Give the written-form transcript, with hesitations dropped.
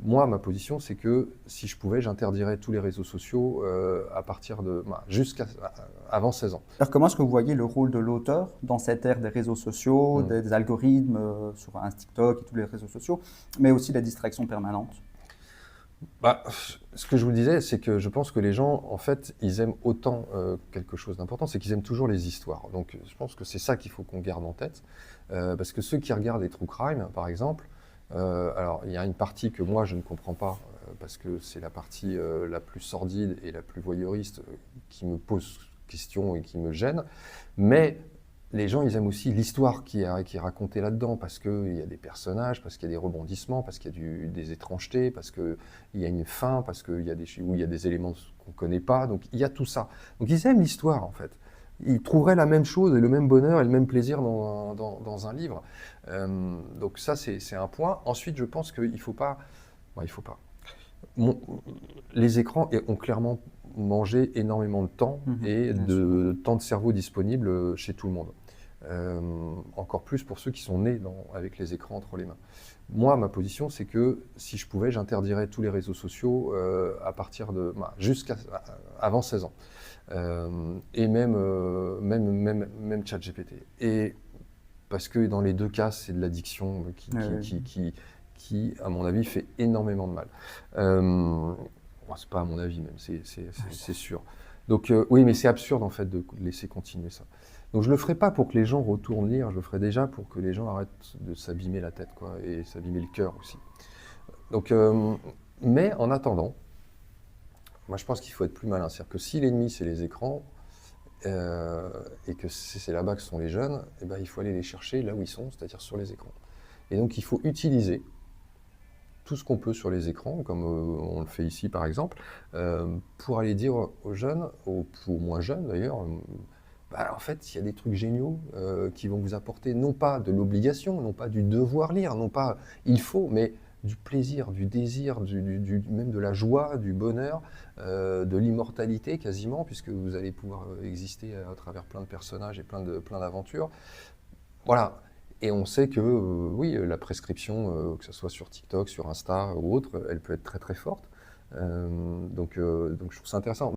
Moi, ma position, c'est que si je pouvais, j'interdirais tous les réseaux sociaux à partir de jusqu'à avant 16 ans. Alors, comment est-ce que vous voyez le rôle de l'auteur dans cette ère des réseaux sociaux, Mm. des algorithmes sur un TikTok et tous les réseaux sociaux, mais aussi la distraction permanente? Bah, ce que je vous disais, c'est que je pense que les gens, en fait, ils aiment autant quelque chose d'important, c'est qu'ils aiment toujours les histoires. Donc, je pense que c'est ça qu'il faut qu'on garde en tête, parce que ceux qui regardent les true crime, par exemple, alors il y a une partie que moi je ne comprends pas, parce que c'est la partie la plus sordide et la plus voyeuriste qui me pose question et qui me gêne, mais les gens, ils aiment aussi l'histoire qui est racontée là-dedans, parce qu'il y a des personnages, parce qu'il y a des rebondissements, parce qu'il y a des étrangetés, parce qu'il y a une fin, parce qu'il y a où il y a des éléments qu'on ne connaît pas. Donc il y a tout ça. Donc ils aiment l'histoire, en fait. Ils trouveraient la même chose et le même bonheur et le même plaisir dans un livre. Donc ça, c'est un point. Ensuite, je pense qu'il ne faut pas... Bon, il faut pas. Mon- les écrans ont clairement mangé énormément de temps et Bien sûr. de temps de cerveau disponible chez tout le monde. Encore plus pour ceux qui sont nés avec les écrans entre les mains. Moi, ma position, c'est que si je pouvais, j'interdirais tous les réseaux sociaux à partir de jusqu'à avant 16 ans. Et même ChatGPT. Et parce que dans les deux cas, c'est de l'addiction qui, à mon avis, fait énormément de mal. Bon, c'est pas à mon avis même, c'est sûr. Donc oui, mais c'est absurde en fait de laisser continuer ça. Donc je le ferai pas pour que les gens retournent lire, je le ferai déjà pour que les gens arrêtent de s'abîmer la tête, quoi, et s'abîmer le cœur aussi. Donc, mais en attendant, moi je pense qu'il faut être plus malin. C'est-à-dire que si l'ennemi c'est les écrans, et que c'est là-bas que sont les jeunes, eh ben, il faut aller les chercher là où ils sont, c'est-à-dire sur les écrans. Et donc il faut utiliser tout ce qu'on peut sur les écrans, comme on le fait ici par exemple, pour aller dire aux jeunes, aux moins jeunes d'ailleurs, en fait, il y a des trucs géniaux qui vont vous apporter non pas de l'obligation, non pas du devoir lire, non pas il faut, mais du plaisir, du désir, même de la joie, du bonheur, de l'immortalité quasiment, puisque vous allez pouvoir exister à travers plein de personnages et plein d'aventures. Voilà. Et on sait que, oui, la prescription, que ce soit sur TikTok, sur Insta ou autre, elle peut être très très forte. Donc je trouve ça intéressant.